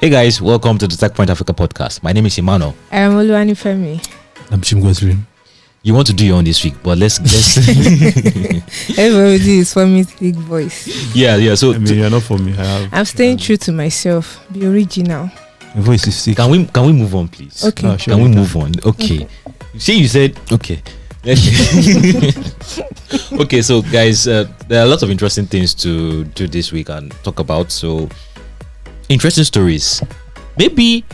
Hey guys, welcome to the Techpoint Africa Podcast. My name is Emmanuel. I'm Oluwanifemi. I'm Chimgosri. You want to do your own this week, but let's Everybody is for me big voice. Yeah. So you're not for me. I'm staying true to myself. Be original. My voice is sick. Can we move on, please? Okay. Can we move on? Okay. See, you said okay. Okay, so guys, there are a lot of interesting things to do this week and talk about. So, interesting stories. Maybe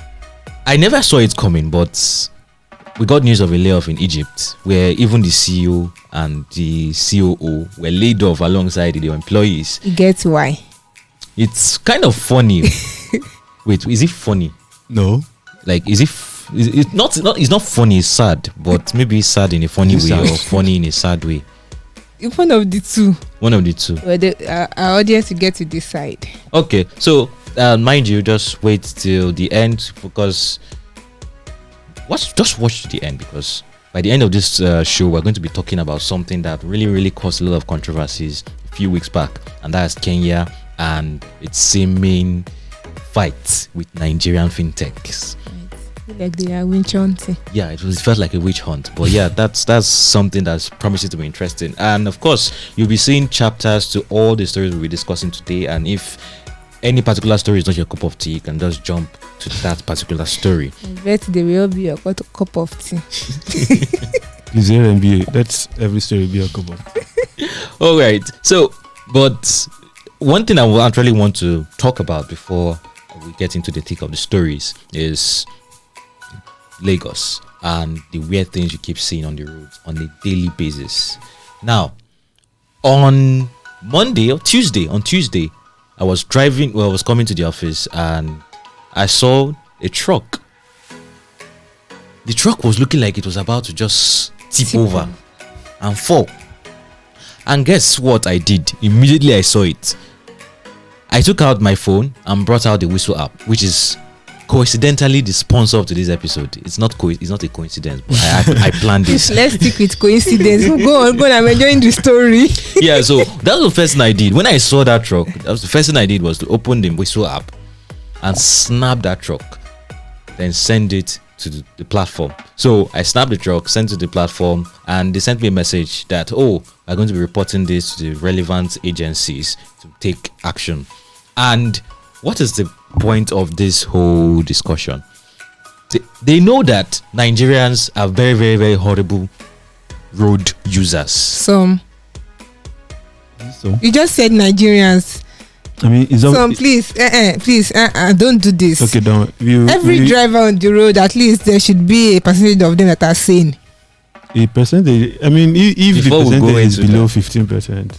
I never saw it coming, but we got news of a layoff in Egypt, where even the CEO and the COO were laid off alongside their employees. You get why? It's kind of funny. Wait, is it funny? No. Like, it's not funny, it's sad, but maybe it's sad in a funny way or funny in a sad way. One of the two. Well, our audience will get to decide. Okay, so mind you, just wait till the end because just watch the end, because by the end of this show we're going to be talking about something that really caused a lot of controversies a few weeks back, and that's Kenya and its seeming fight with Nigerian fintechs. Like they are witch hunting. Yeah, it felt like a witch hunt, but yeah, that's something that's promising to be interesting. And of course, you'll be seeing chapters to all the stories we'll be discussing today. And if any particular story is not your cup of tea, you can just jump to that particular story. I bet they will be a cup of tea. Is there MBA? That's every story be a cup of tea. All right. So, but one thing I will actually want to talk about before we get into the thick of the stories is Lagos and the weird things you keep seeing on the roads on a daily basis. Now, on Tuesday, I was coming to the office and I saw a truck. The truck was looking like it was about to just tip over and fall. And guess what I did? Immediately I saw it. I took out my phone and brought out the Whistle app, which is coincidentally the sponsor of today's episode. It's not a coincidence, but I planned this. Let's stick with coincidence. Go on. I'm enjoying the story. Yeah, so that was the first thing I did. When I saw that truck, that was the first thing I did was to open the Whistle app and snap that truck, then send it to the platform. So I snapped the truck, sent it to the platform, and they sent me a message that, we're going to be reporting this to the relevant agencies to take action. And what is the point of this whole discussion? They know that Nigerians are very horrible road users. So you just said Nigerians. I mean, please, don't do this. Okay, don't. Every driver on the road, at least there should be a percentage of them that are sane. A percentage. I mean, if the percentage is below 15%.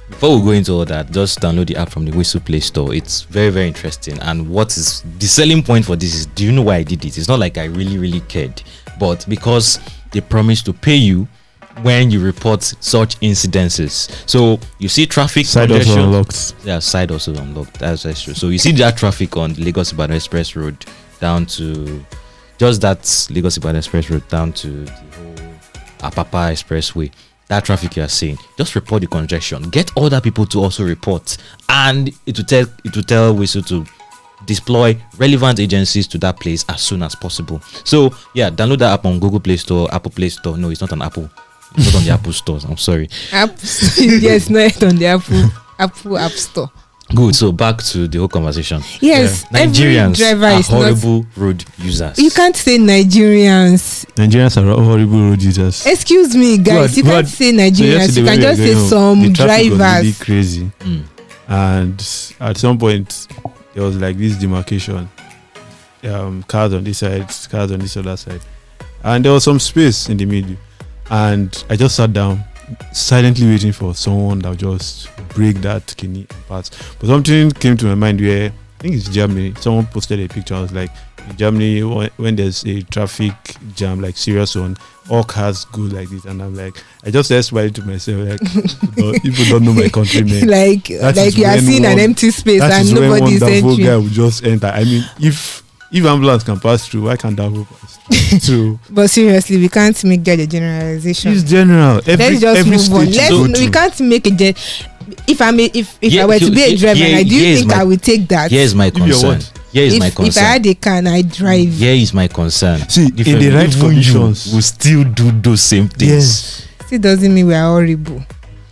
Before we go into all that, just download the app from the Whistle Play Store. It's very interesting. And what is the selling point for this is, do you know why I did it? It's not like I really cared, but because they promise to pay you when you report such incidences. So you see traffic side also unlocked. Yeah, side also unlocked. That's true. So you see that traffic on the Lagos-Ibadan Express Road down to just that Lagos-Ibadan Express Road down to the whole Apapa Expressway. That traffic you are seeing, just report the congestion. Get other people to also report, and it will tell Whistle to deploy relevant agencies to that place as soon as possible. So yeah, download that app on Google Play Store, Apple Play Store. No, it's not on Apple. It's not on the Apple stores. I'm sorry. Yes, not on the Apple App Store. Good. So back to the whole conversation. Yes, Nigerians are horrible road users. You can't say Nigerians. Nigerians are horrible road users. Excuse me, guys. You can't say Nigerians. So you can just say some drivers. Was really crazy. And at some point, there was like this demarcation. Cars on this side, cars on this other side, and there was some space in the middle. And I just sat down, silently waiting for someone that would just break that kidney apart. But something came to my mind where, I think it's Germany, someone posted a picture. I was like, in Germany, when there's a traffic jam, like serious one, all cars go like this. And I'm like, I just smiled to myself, like, people don't know my country, man. like you are seeing an empty space and nobody is entering. That guy would just enter. I mean, if ambulance can pass through, why can't that pass through? But seriously, we can't make that a generalization. It's general. Let's just move on. We can't make a if I were to be a driver, I do think I will take that. Here's my Here is my If I concern. had a car and I drive, Here is my concern. See, in the right conditions. we still do those same things. Yes. still doesn't mean we are horrible.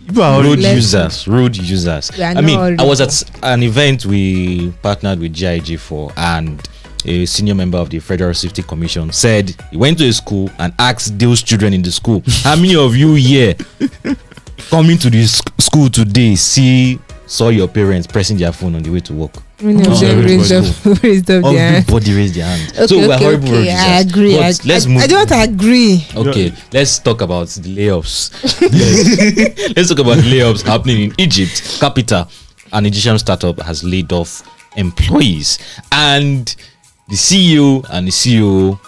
People are Road Let's- users. We are I mean, not I was horrible. at an event we partnered with GIG for, and a senior member of the Federal Safety Commission said he went to a school and asked those children in the school, how many of you here coming to this school today saw your parents pressing their phone on the way to work? Many of them raised up their hand. Everybody raised their hand. Okay, So we're okay, horrible road okay. users. I agree. But let's move. I don't agree. Okay, let's talk about the layoffs. Let's talk about the layoffs happening in Egypt. Capiter, an Egyptian startup, has laid off employees, and the CEO and the COO.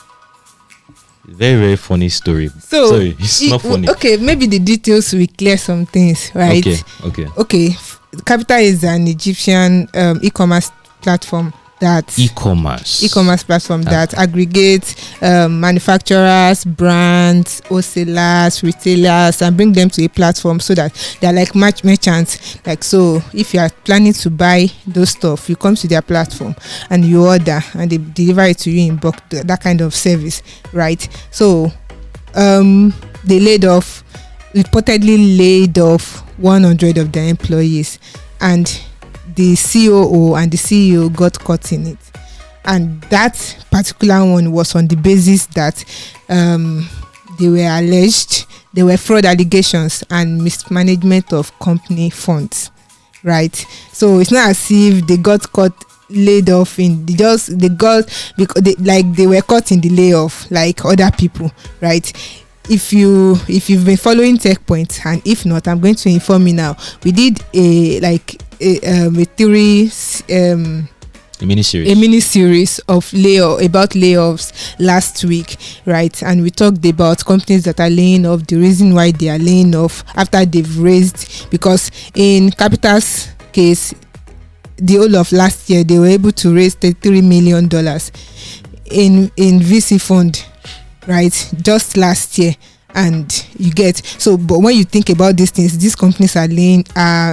Very, very funny story. So sorry, it's not funny. Okay, maybe the details will clear some things, right? Okay. Capiter is an Egyptian e-commerce platform that E-commerce platform that aggregates manufacturers, brands, wholesalers, retailers, and bring them to a platform so that they're like merchants. Like, so if you are planning to buy those stuff, you come to their platform and you order and they deliver it to you in bulk, that kind of service, right? So they reportedly laid off 100 of their employees, and the COO and the CEO got caught in it. And that particular one was on the basis that they were fraud allegations and mismanagement of company funds, right? So it's not as if they got caught laid off in they got because they were caught in the layoff like other people, right? If you've been following Techpoint, and if not, I'm going to inform you now. We did a mini series of about layoffs last week, right? And we talked about companies that are laying off, the reason why they are laying off after they've raised, because in Capiter's case, the whole of last year they were able to raise $33 million in VC fund, right, just last year. And you get so, but when you think about these things, these companies are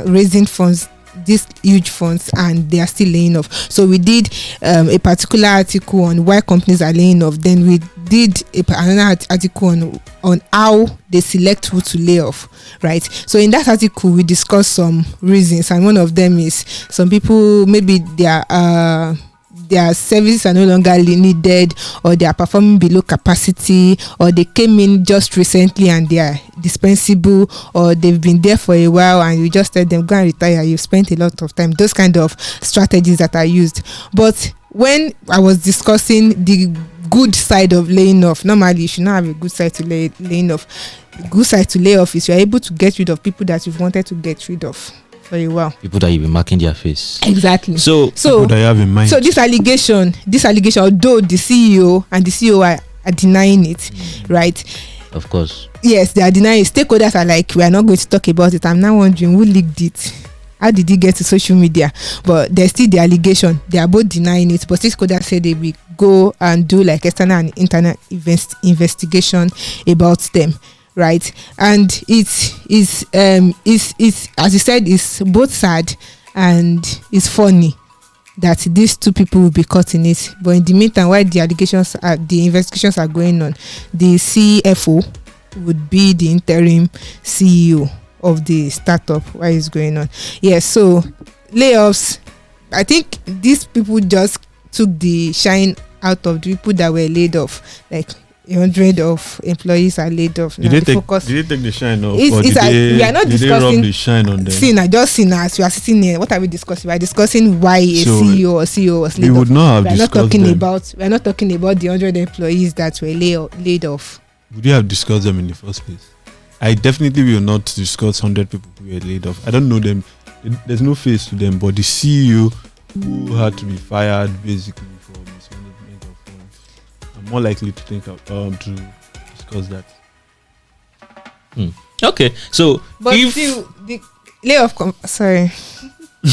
raising funds, these huge funds, and they are still laying off. So we did a particular article on why companies are laying off. Then we did another article on how they select who to lay off, right? So in that article we discussed some reasons, and one of them is some people, maybe their services are no longer needed, or they are performing below capacity, or they came in just recently and they are dispensable, or they've been there for a while and you just tell them go and retire, you've spent a lot of time. Those kind of strategies that are used. But when I was discussing the good side of laying off, normally you should not have a good side to laying off. The good side to lay off is you're able to get rid of people that you've wanted to get rid of very well. People that you've been marking their face. Exactly. So people that you have in mind. So this allegation, although the CEO and the CEO are denying it, right? Of course. Yes, they are denying it. Stakeholders are like, we are not going to talk about it. I'm now wondering who leaked it. How did it get to social media? But there's still the allegation. They are both denying it. But stakeholders said they will go and do like external and internal investigation about them. Right, and it's as you said, it's both sad and it's funny that these two people will be caught in it. But in the meantime, while the investigations are going on, the CFO would be the interim CEO of the startup while it's going on. Yes, so layoffs. I think these people just took the shine out of the people that were laid off. Like 100 of employees are laid off. Did they take the shine off? We are not did discussing. They rub the shine on them? As we are sitting here, what are we discussing? We are discussing why a CEO or CEO was laid off. We would not have discussed them. We are not talking about the 100 employees that were laid off. Would you have discussed them in the first place? I definitely will not discuss 100 people who were laid off. I don't know them. There's no face to them. But the CEO who had to be fired basically for mismanagement of funds, I'm more likely to think of to discuss that. Okay, so but the layoff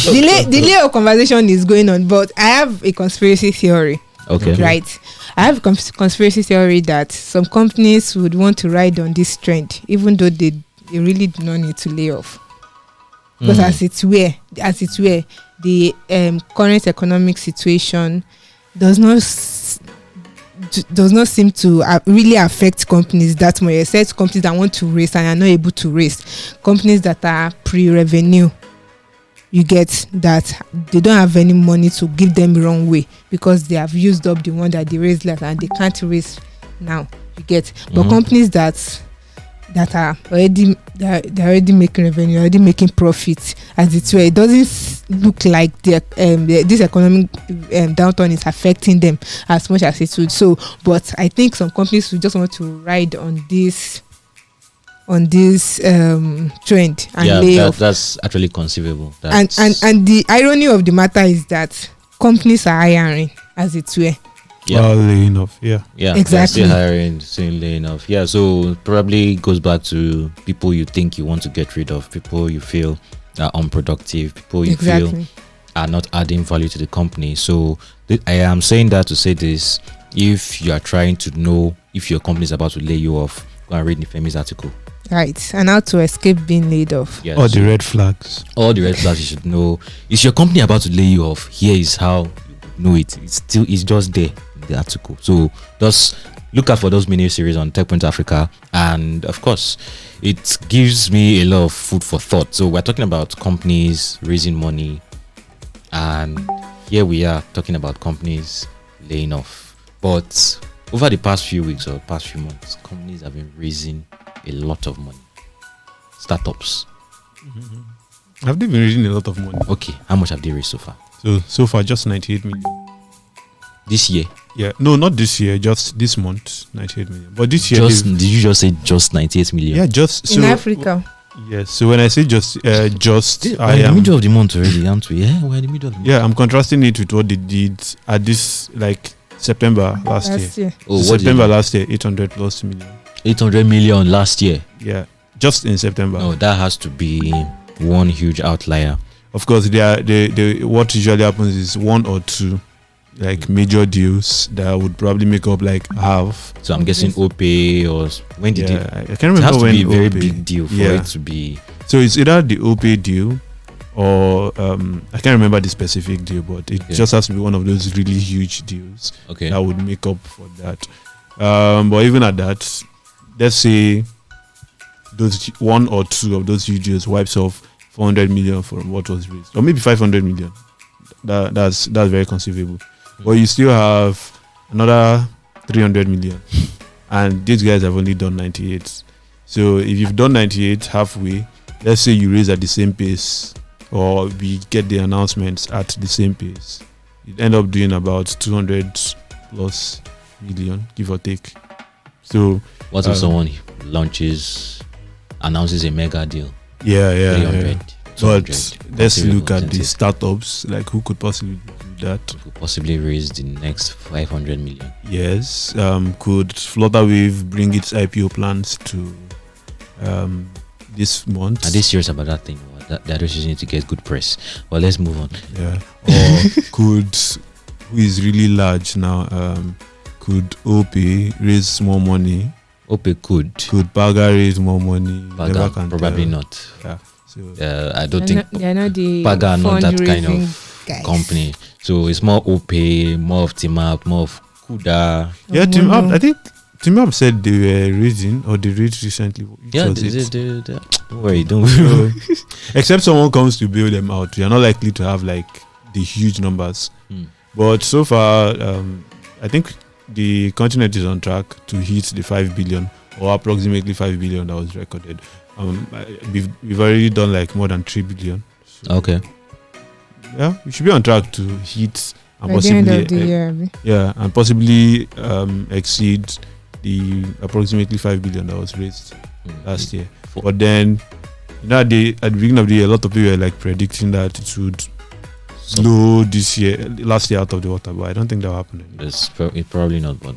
the layoff conversation is going on, but I have a conspiracy theory. Okay. Right. I have a conspiracy theory that some companies would want to ride on this trend, even though they really do not need to lay off. Because as it were, the current economic situation does not seem to really affect companies that much, except companies that want to raise and are not able to raise. Companies that are pre-revenue, you get that they don't have any money to give them wrong way because they have used up the one that they raised last and they can't raise now. You get, but companies that are already they're already making revenue, already making profits, as it were, it doesn't look like this economic downturn is affecting them as much as it would. So, but I think some companies will just want to ride on this trend and lay off. That's actually conceivable. And the irony of the matter is that companies are hiring, as it were. Laying off. Yeah, exactly. Still hiring, still laying off. Yeah, so probably goes back to people you think you want to get rid of, people you feel are unproductive, people you feel are not adding value to the company. So I am saying that to say this: if you are trying to know if your company is about to lay you off, go and read Nifemi's article. Right, and how to escape being laid off. Yes. All the red flags. All the red flags you should know. Is your company about to lay you off? Here is how you know it. It's just there in the article. So just look out for those mini series on Techpoint Africa, and of course, it gives me a lot of food for thought. So we're talking about companies raising money, and here we are talking about companies laying off. But over the past few weeks or past few months, companies have been raising a lot of money. Startups. Have they been raising a lot of money? Okay, how much have they raised so far? So far, just 98 million. This year? Yeah, no, not this year. Just this month, 98 million. But this year, did you just say just 98 million? Yeah, just in Africa. Yes. So when I say just, we're in the middle of the month already, aren't we? Yeah, we're in the middle of the month. Yeah, I'm contrasting it with what they did at this September last year. Oh, September last year, 800 plus million. 800 million last year. Yeah, just in September. No, that has to be one huge outlier. Of course, what usually happens is one or two major deals that would probably make up half. So I'm guessing OPay or when did it? I can't remember when. It has to be a very big deal for it to be. So it's either the OPay deal or I can't remember the specific deal, but it just has to be one of those really huge deals that would make up for that. But even at that, let's say those one or two of those huge deals wipes off 400 million from what was raised, or maybe 500 million. That's very conceivable. But you still have another 300 million, and these guys have only done 98. So if you've done 98 halfway, let's say you raise at the same pace, or we get the announcements at the same pace, you end up doing about 200 plus million, give or take. So what if someone announces a mega deal? Yeah. 300, but let's look at the startups, who could possibly do that? Who could possibly raise the next 500 million? Yes. Could Flutterwave bring its IPO plans to this month? Are they serious about that thing? They're just using it to get good press. Well, let's move on. Yeah. Or who is really large now? Could OPay raise more money? OPay could. Could Paga raise more money? Paga, probably not. Yeah. So I don't think they're not the Paga are not that kind of guys. company. So it's more OPay, more of Team-Up, more of Kuda. Yeah, Team-Up. I think Team-Up said they were raising, or they raised recently. Don't worry. Except someone comes to bail them out, you're not likely to have the huge numbers. But so far, I think the continent is on track to hit the 5 billion or approximately 5 billion that was recorded. We've already done more than 3 billion. So okay. Yeah, we should be on track to hit and by possibly the end of the year. Yeah, and possibly exceed the approximately 5 billion that was raised last year. But then, at the beginning of the year, a lot of people were predicting that it would blow last year out of the water, but I don't think that will happen. It's probably not. But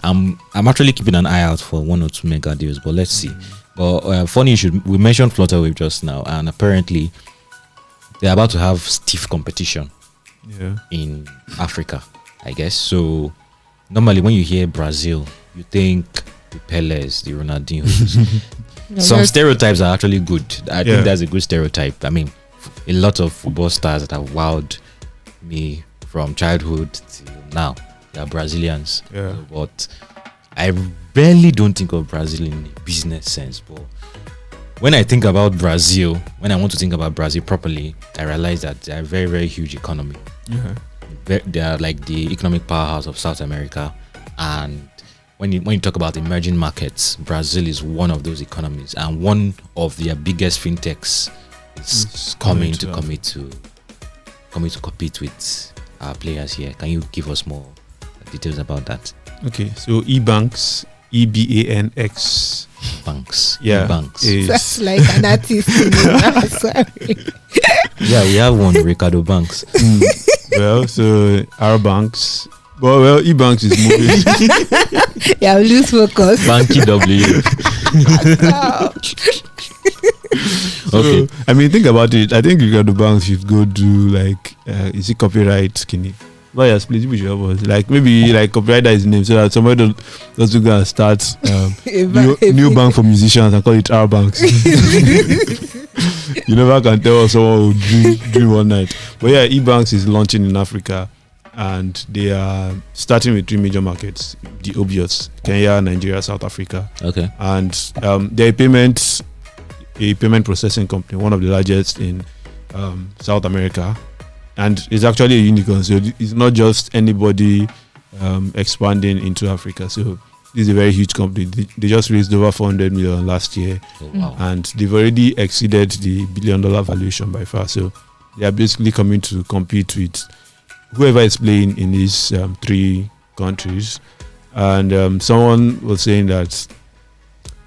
I'm actually keeping an eye out for one or two mega deals, but let's see. But funny, we mentioned Flutterwave just now, and apparently they're about to have stiff competition in Africa, I guess. So normally when you hear Brazil, you think the Peles, the Ronaldinhos. Some stereotypes are actually good. I think that's a good stereotype. I mean, a lot of football stars that have wowed me from childhood till now. They are Brazilians. Yeah. But I rarely don't think of Brazil in a business sense. But when I think about Brazil, when I want to think about Brazil properly, I realize that they are a very, very huge economy. They are like the economic powerhouse of South America. And when you talk about emerging markets, Brazil is one of those economies, and one of their biggest fintechs is coming to compete with our players here. Can you give us more details about that? Okay, so EBANX, EBANX. Banks. Yeah. EBANX. That's like an artist. Sorry. Yeah, we have one, Ricardo Banks. Well, so our banks. Well, EBANX is moving. Yeah, lose focus. Banky W. Okay. So, I mean, think about it. I think Ricardo Banks should go do like, is it copyright skinny? Well, yes, please, we should help us. Like maybe like copyright his name so that somebody doesn't go and start new bank for musicians and call it our banks. You never can tell someone will dream one night. But yeah, EBANX is launching in Africa, and they are starting with 3 major markets: the obvious, Kenya, Nigeria, South Africa. Okay. And they're a payment processing company, one of the largest in South America. And it's actually a unicorn, so it's not just anybody expanding into Africa. So this is a very huge company. They just raised over 400 million last year, and they've already exceeded the $1 billion valuation by far. So they are basically coming to compete with whoever is playing in these 3 countries. And someone was saying that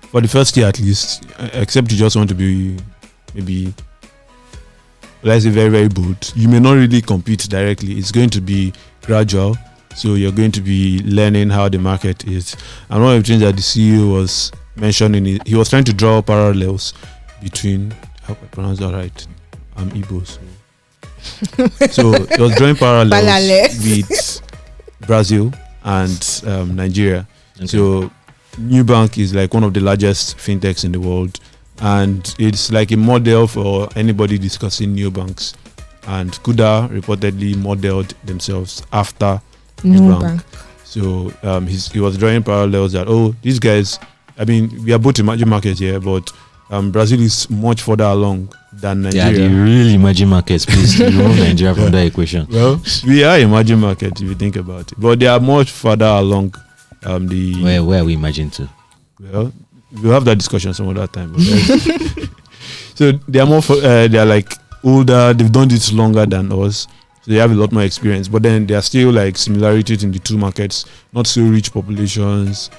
for the first year at least, except you just want to be maybe, let's say, very, very bold, you may not really compete directly. It's going to be gradual. So you're going to be learning how the market is. And one of the things that the CEO was mentioning, he was trying to draw parallels between, how I pronounce that right? I'm Igbo. So he was drawing parallels with Brazil and Nigeria. Okay. So Nubank is like one of the largest fintechs in the world. And it's like a model for anybody discussing new banks. And Kuda reportedly modeled themselves after Nubank. So he was drawing parallels that, these guys, I mean, we are both emerging markets here, but Brazil is much further along than Nigeria. Yeah, the real emerging markets, please remove Nigeria from that equation. Well, we are emerging markets if you think about it, but they are much further along. Where are we emerging to? Well, we'll have that discussion some other time. So they are more they are like older, they've done this longer than us, so they have a lot more experience, but then there are still like similarities in the 2 markets. Not so rich populations,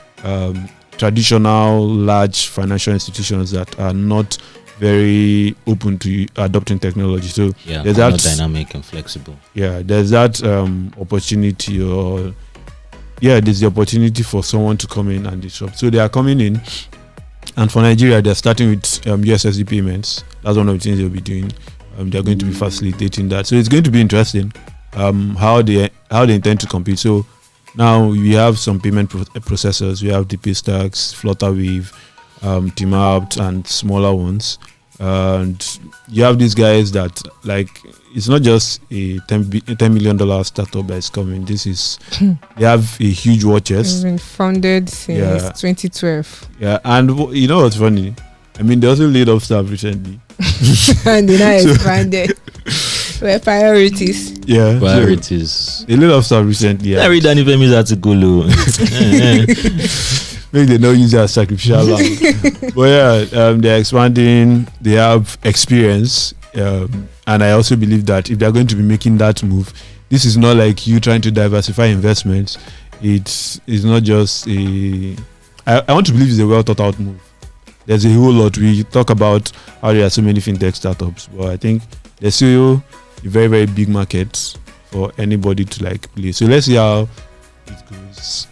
traditional large financial institutions that are not very open to adopting technology. So there's that dynamic and flexible. Yeah, there's that opportunity, there's the opportunity for someone to come in and disrupt. So they are coming in. And for Nigeria, they're starting with USSD payments. That's one of the things they'll be doing. They're going to be facilitating that. So it's going to be interesting how they intend to compete. So now we have some payment processors. We have the Paystacks, Flutterwave, Timapt, and smaller ones. And you have these guys that, like, it's not just a $10 million startup that is coming. This is, they have a huge war chest. Been founded since 2012. Yeah, and you know what's funny? I mean, they also laid off staff recently. And they now expanded. Where priorities. Yeah. Priorities. So they laid off staff recently. I read Danny Femi's article. Maybe they don't use that sacrificial lamb. But yeah, they're expanding. They have experience. And I also believe that if they're going to be making that move, this is not like you trying to diversify investments. It's not just I want to believe it's a well thought out move. There's a whole lot. We talk about how there are so many fintech startups, but I think there's still a very, very big market for anybody to like play. So let's see how it goes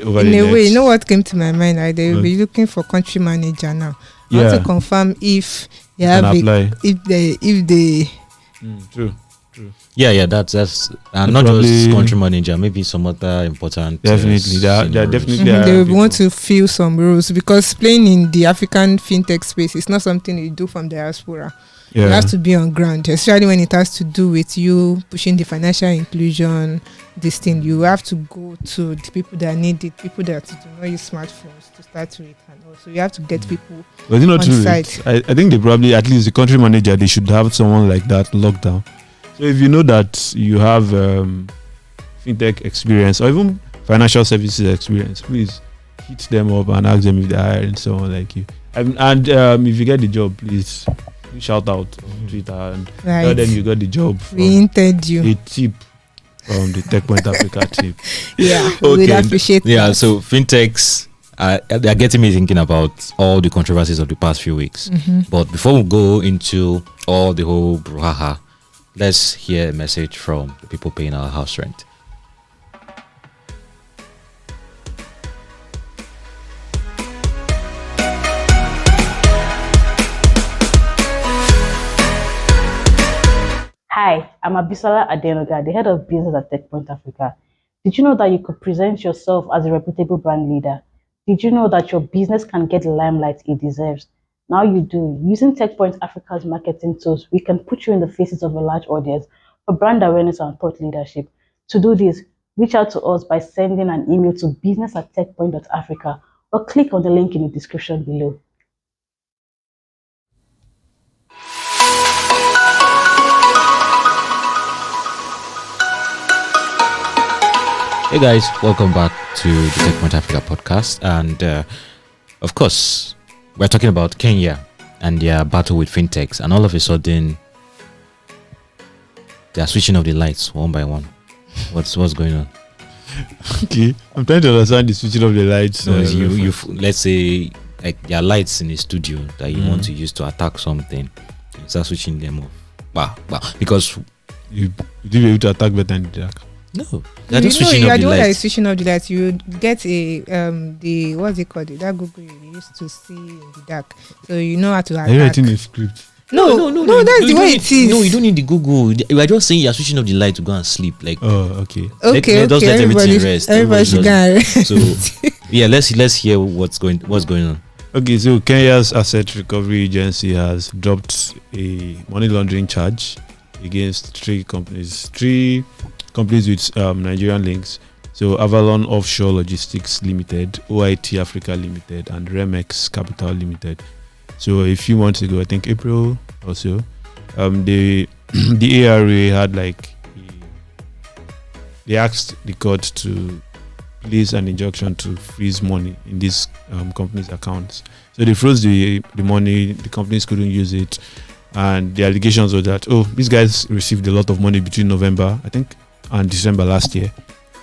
over in a way. You know what came to my mind? They will be looking for country manager now. I want to confirm if they have if they true. Yeah, that's and not just country manager, maybe some other important. Definitely, they're definitely. They will want to fill some roles because playing in the African fintech space is not something you do from diaspora. You have to be on ground, especially when it has to do with you pushing the financial inclusion. This thing, you have to go to the people that need it, people that do not use smartphones to start with, and also you have to get people on site. I think they probably, at least the country manager, they should have someone like that locked down. So if you know that you have fintech experience or even financial services experience, please hit them up and ask them if they're hiring someone like you. And if you get the job, please shout out on Twitter and tell them you got the job. We hinted you a tip from the Techpoint Africa tip. Yeah, we'd appreciate that. Yeah, so fintechs they are getting me thinking about all the controversies of the past few weeks. But before we go into all the whole brouhaha, let's hear a message from the people paying our house rent. Hi, I'm Abisola Adenoga, the head of business at Techpoint Africa. Did you know that you could present yourself as a reputable brand leader? Did you know that your business can get the limelight it deserves? Now you do. Using Techpoint Africa's marketing tools, we can put you in the faces of a large audience for brand awareness and thought leadership. To do this, reach out to us by sending an email to business@techpoint.africa or click on the link in the description below. Hey guys, welcome back to the Techpoint Africa Podcast, and of course, we're talking about Kenya and their battle with fintechs, and all of a sudden, they are switching off the lights one by one. What's going on? Okay, I'm trying to understand the switching of the lights. So you let's say like there are lights in the studio that you want to use to attack something, you start switching them off. Wow, because you be able to attack better in the dark. No, they're just switching off the lights. That is switching off the lights. You get a the what's it called? That Google you used to see in the dark, so you know how to attack. Are you writing a script? No, that's the way it is. No, you don't need the Google. You are just saying you are switching off the light to go and sleep. Like, okay. Just let everything rest. Everybody should go and rest. So, yeah, let's hear what's going on. Okay, so Kenya's Assets Recovery Agency has dropped a money laundering charge against three companies with Nigerian links. So Avalon Offshore Logistics Limited, OIT Africa Limited, and Remex Capital Limited. So a few months ago, I think April or so, the ARA had they asked the court to place an injunction to freeze money in these companies' accounts. So they froze the money. The companies couldn't use it, and the allegations were that these guys received a lot of money between November, I think, and December last year,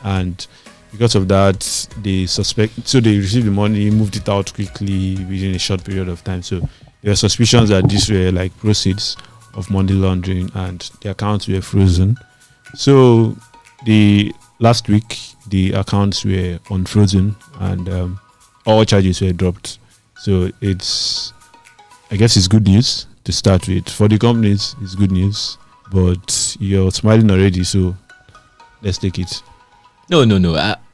and because of that they received the money, moved it out quickly within a short period of time. So there were suspicions that these were like proceeds of money laundering and the accounts were frozen. So the last week the accounts were unfrozen and all charges were dropped. So I guess it's good news to start with. For the companies it's good news, but you're smiling already, so let's take it. No.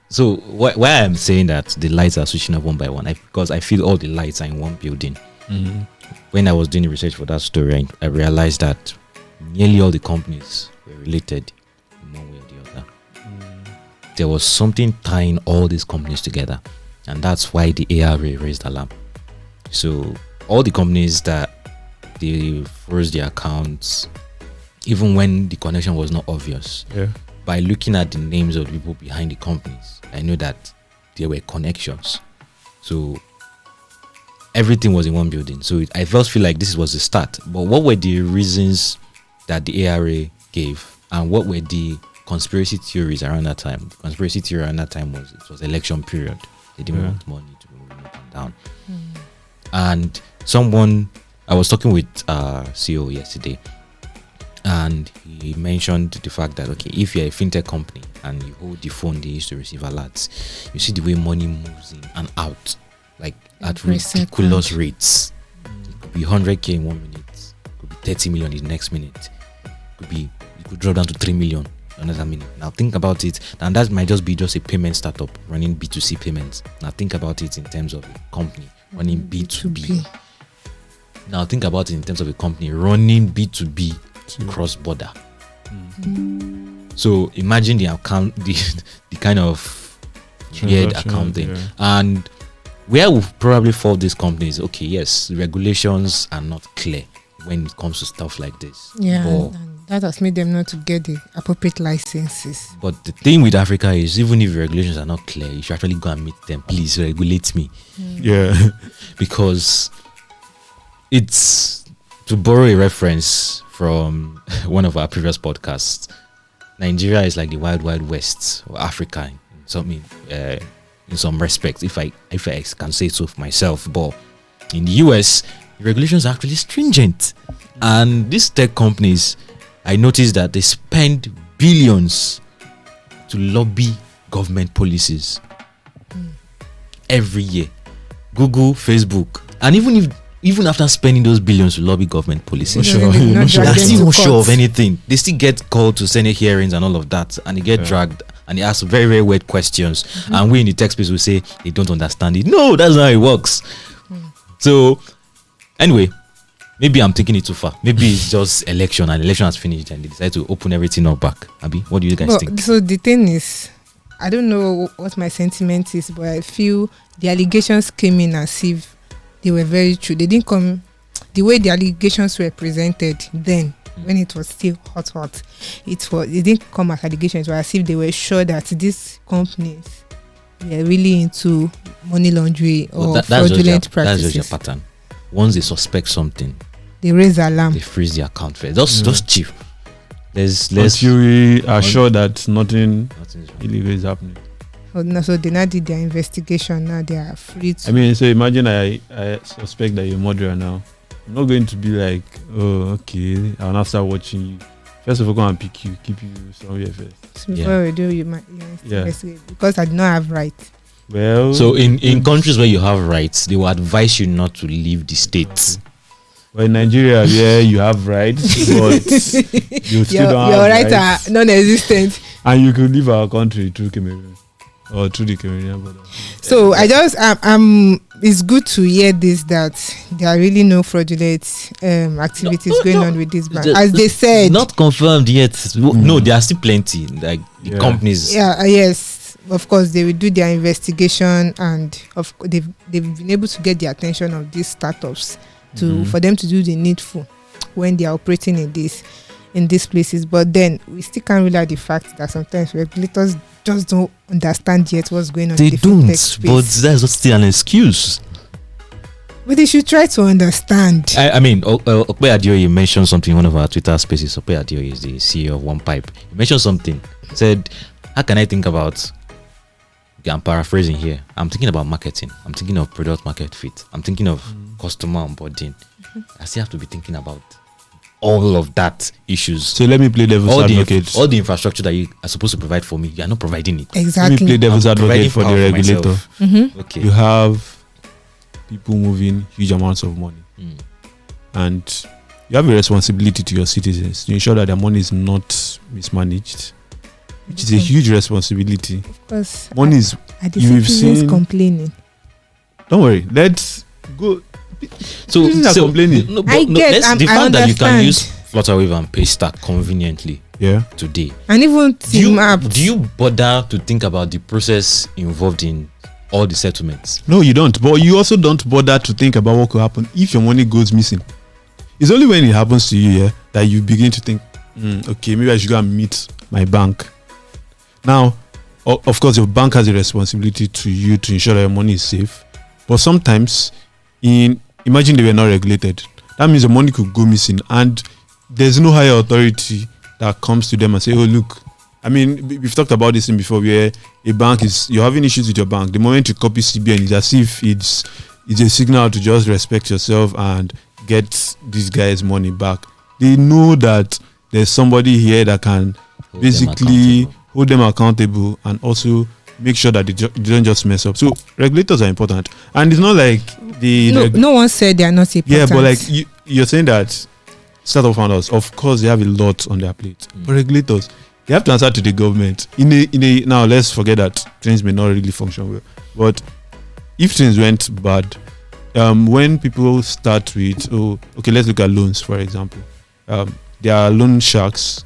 So why I'm saying that the lights are switching off one by one, because I feel all the lights are in one building. When I was doing research for that story, I realized that nearly all the companies were related in one way or the other. There was something tying all these companies together, and that's why the ARA raised alarm. So all the companies that they froze their accounts, even when the connection was not obvious. Yeah. By looking at the names of the people behind the companies, I knew that there were connections. So everything was in one building. So I first feel like this was the start. But what were the reasons that the ARA gave, and what were the conspiracy theories around that time? The conspiracy theory around that time was it was election period. They didn't want money to be moving up and down. And I was talking with CEO yesterday, and he mentioned the fact that if you're a fintech company and you hold the phone they used to receive alerts, you see the way money moves in and out, like at ridiculous rates. It could be 100k in 1 minute, it could be 30 million in the next minute, it could drop down to 3 million another minute. Now think about it, and that might just be a payment startup running B2C payments. Now think about it in terms of a company running B2B. Now think about it in terms of a company running B2B cross-border. So imagine the account, the kind of weird accounting, and where we probably fault these companies. Okay, yes, regulations are not clear when it comes to stuff like this. Yeah, and that has made them not to get the appropriate licenses. But the thing with Africa is, even if regulations are not clear, you should actually go and meet them. Please regulate me. Yeah, because it's, to borrow a reference from one of our previous podcasts, Nigeria is like the wild west of Africa in some respects, if I can say so for myself. But in the US, the regulations are actually stringent, and these tech companies, I noticed that they spend billions to lobby government policies every year. Google, Facebook, and even after spending those billions to lobby government policies, they're still not sure of anything. They still get called to Senate hearings and all of that, and they get dragged and they ask very, very weird questions. And we in the tech space will say they don't understand it. No, that's not how it works. So, anyway, maybe I'm taking it too far. Maybe it's just election, and election has finished and they decide to open everything up back. Abi, what do you guys think? So the thing is, I don't know what my sentiment is, but I feel the allegations came in as if they were very true. They didn't come the way the allegations were presented then, when it was still hot. It didn't come as allegations. It was as if they were sure that these companies were really into money laundering or fraudulent practices. That's just your pattern. Once they suspect something, they raise alarm. They freeze the account first. Just cheap. Until we are sure that nothing illegal is happening. So they now did their investigation. Now they are free to. I mean, so imagine I suspect that you're a murderer now. I'm not going to be like, oh, okay, I'll now start watching you. First of all, go and pick you, keep you somewhere first. So before we do, you might investigate, because I do not have rights. Well, so in countries where you have rights, they will advise you not to leave the state. Well, in Nigeria, yeah, you have rights, but you still don't have your rights. Your rights are non-existent. And you could leave our country through Cameroon or through the Cameroonian border. So I just it's good to hear this, that there are really no fraudulent activities going on with this bank, as they said. Not confirmed yet. No, there are still plenty. Like the companies. Yeah. Yes. Of course, they will do their investigation, and they've been able to get the attention of these startups for them to do the needful when they are operating in these places. But then we still can't rule out the fact that sometimes regulators just don't understand yet what's going on. They in the don't, fintech space. but that's still an excuse. But they should try to understand. I mean, Ogheneruemu mentioned something in one of our Twitter spaces. Ogheneruemu is the CEO of One Pipe. He mentioned something. He said, how can I think about, I'm paraphrasing here, I'm thinking about marketing. I'm thinking of product market fit. I'm thinking of customer onboarding. I still have to be thinking about all of that issues. So let me play devil's advocate. All the infrastructure that you are supposed to provide for me, you are not providing it. Exactly. Let me play devil's advocate for the regulator. Okay. You have people moving huge amounts of money, and you have a responsibility to your citizens to ensure that their money is not mismanaged, which is a huge responsibility. Of course, money is. You've seen complaining. Don't worry. Let's go. So complaining. The fact that you can use Flutterwave and Paystack conveniently today, and even do you bother to think about the process involved in all the settlements? No, you don't. But you also don't bother to think about what could happen if your money goes missing. It's only when it happens to you that you begin to think, okay, maybe I should go and meet my bank. Now, of course, your bank has a responsibility to you to ensure that your money is safe. But sometimes, imagine they were not regulated. That means the money could go missing, and there's no higher authority that comes to them and say, oh, look, I mean, we've talked about this thing before, where a bank you're having issues with your bank. The moment you copy CBN, it's as if it's a signal to just respect yourself and get these guys' money back. They know that there's somebody here that can basically hold them accountable and also make sure that they don't just mess up. So regulators are important, and it's not like no one said they are not important. Yeah, but like you're saying that startup founders, of course, they have a lot on their plate. But regulators, they have to answer to the government. Now, let's forget that things may not really function well. But if things went bad, when people start with, let's look at loans, for example. There are loan sharks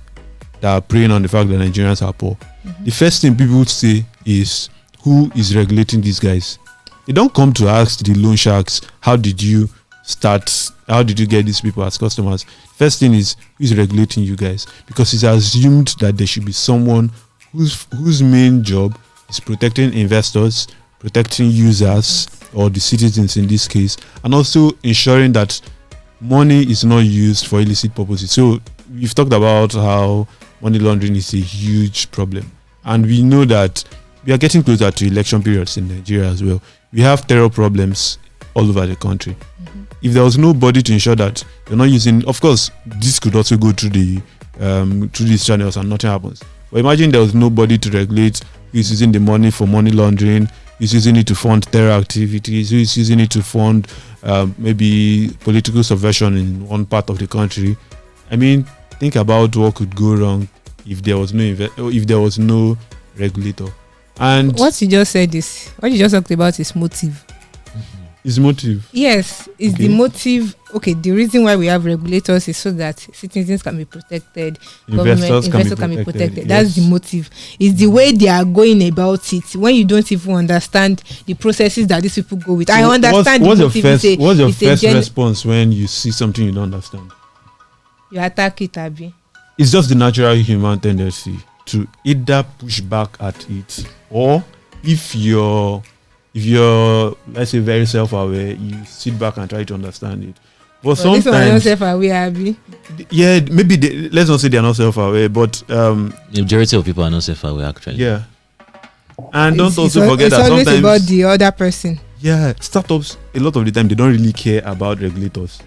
that are preying on the fact that Nigerians are poor. The first thing people would say is, who is regulating these guys? They don't come to ask the loan sharks, how did you get these people as customers? First thing is, who is regulating you guys? Because it's assumed that there should be someone whose main job is protecting investors, protecting users, or the citizens in this case, and also ensuring that money is not used for illicit purposes. So we've talked about how money laundering is a huge problem, and we know that we are getting closer to election periods in Nigeria as well. We have terror problems all over the country. If there was nobody to ensure that you're not using, of course, this could also go through these channels and nothing happens. But imagine there was nobody to regulate who is using the money for money laundering, who is using it to fund terror activities, who is using it to fund maybe political subversion in one part of the country. I mean, think about what could go wrong if there was no regulator. And what you just talked about is motive. Is motive? Yes, is the motive. Okay, the reason why we have regulators is so that citizens can be protected, investors can be protected. That's the motive. It's the way they are going about it. When you don't even understand the processes that these people go with. So I understand what's your first response when you see something you don't understand? You attack it, Abi. It's just the natural human tendency to either push back at it, or if you're let's say very self-aware, you sit back and try to understand it. But sometimes this one are not self-aware, Abi. Yeah, maybe let's not say they are not self-aware, but the majority of people are not self-aware actually. Yeah, and don't also forget that sometimes it's about the other person. Yeah, startups a lot of the time they don't really care about regulators.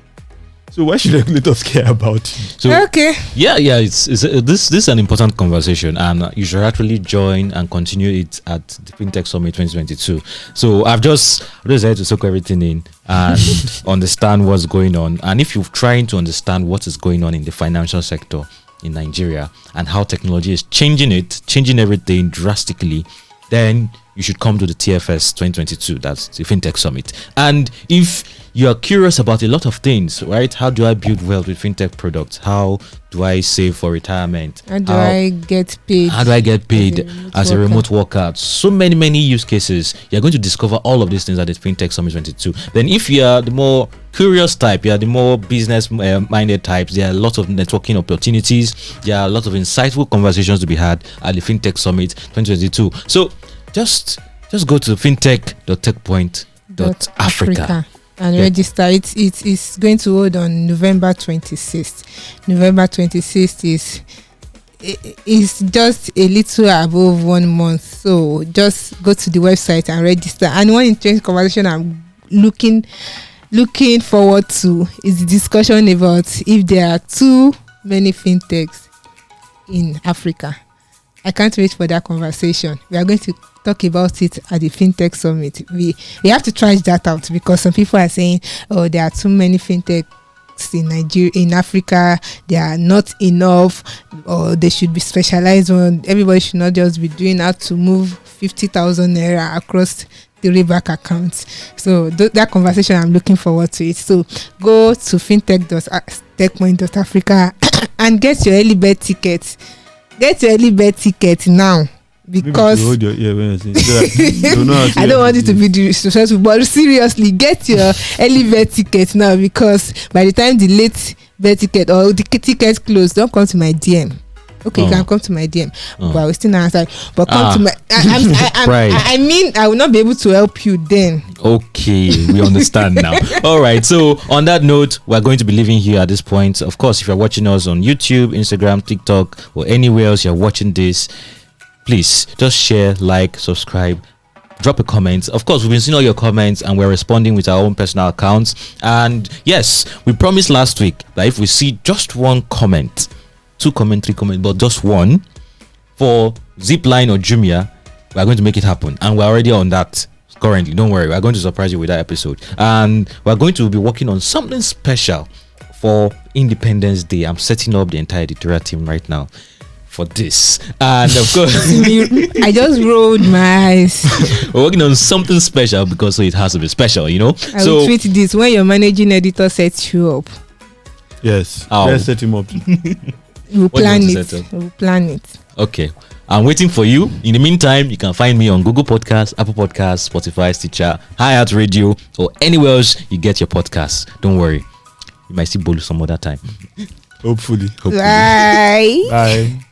So why should regulators care about it? So, okay. Yeah. This is an important conversation, and you should actually join and continue it at the FinTech Summit 2022. So I've just decided to soak everything in and understand what's going on. And if you're trying to understand what is going on in the financial sector in Nigeria and how technology is changing everything drastically, then you should come to the TFS 2022. That's the FinTech Summit. And if you are curious about a lot of things, right? How do I build wealth with FinTech products? How do I save for retirement? How do I get paid as a remote worker? So many use cases. You're going to discover all of these things at the FinTech Summit 22. Then if you are the more curious type, you are the more business minded types, there are lots of networking opportunities. There are a lot of insightful conversations to be had at the FinTech Summit 2022. So just go to fintech.techpoint.africa and register. It is going to hold on November 26th. November 26th is just a little above 1 month. So just go to the website and register. And one interesting conversation I'm looking forward to is the discussion about if there are too many fintechs in Africa. I can't wait for that conversation. We are going to talk about it at the FinTech Summit. We have to trash that out because some people are saying, oh, there are too many fintechs in Nigeria, in Africa. They are not enough, or they should be specialized on. Everybody should not just be doing how to move 50,000 naira across the bank accounts. So that conversation, I'm looking forward to it. So go to fintech.techpoint.africa and get your early bird ticket. Get your early bird ticket now, because hold your ear when I say, I don't want it to be disrespectful, but seriously, get your early bird ticket now, because by the time the late bird ticket or the ticket close, don't come to my DM. Okay, you can come to my DM, but I will still not answer. But come to my. I mean, I will not be able to help you then. Okay, we understand now. All right. So on that note, we're going to be leaving here at this point. Of course, if you're watching us on YouTube, Instagram, TikTok, or anywhere else you're watching this, please just share, like, subscribe, drop a comment. Of course, we've been seeing all your comments and we're responding with our own personal accounts. And yes, we promised last week that if we see just one comment, 2 comment, 3 comment, but just one for Zipline or Jumia, we're going to make it happen. And we're already on that currently. Don't worry, we're going to surprise you with that episode. And we're going to be working on something special for Independence Day. I'm setting up the entire editorial team right now. for this. And of course, I just rolled my eyes. we're working on something special because it has to be special, you know. I will tweet this when your managing editor sets you up. Yes. Ow. Let's set him up. We'll What do you plan want to it. set up? We'll plan it. Okay. I'm waiting for you. In the meantime, you can find me on Google Podcasts, Apple Podcasts, Spotify, Stitcher, Hi-Hat Radio, or anywhere else you get your podcasts. Don't worry. You might see Bolu some other time. Hopefully. Bye. Bye.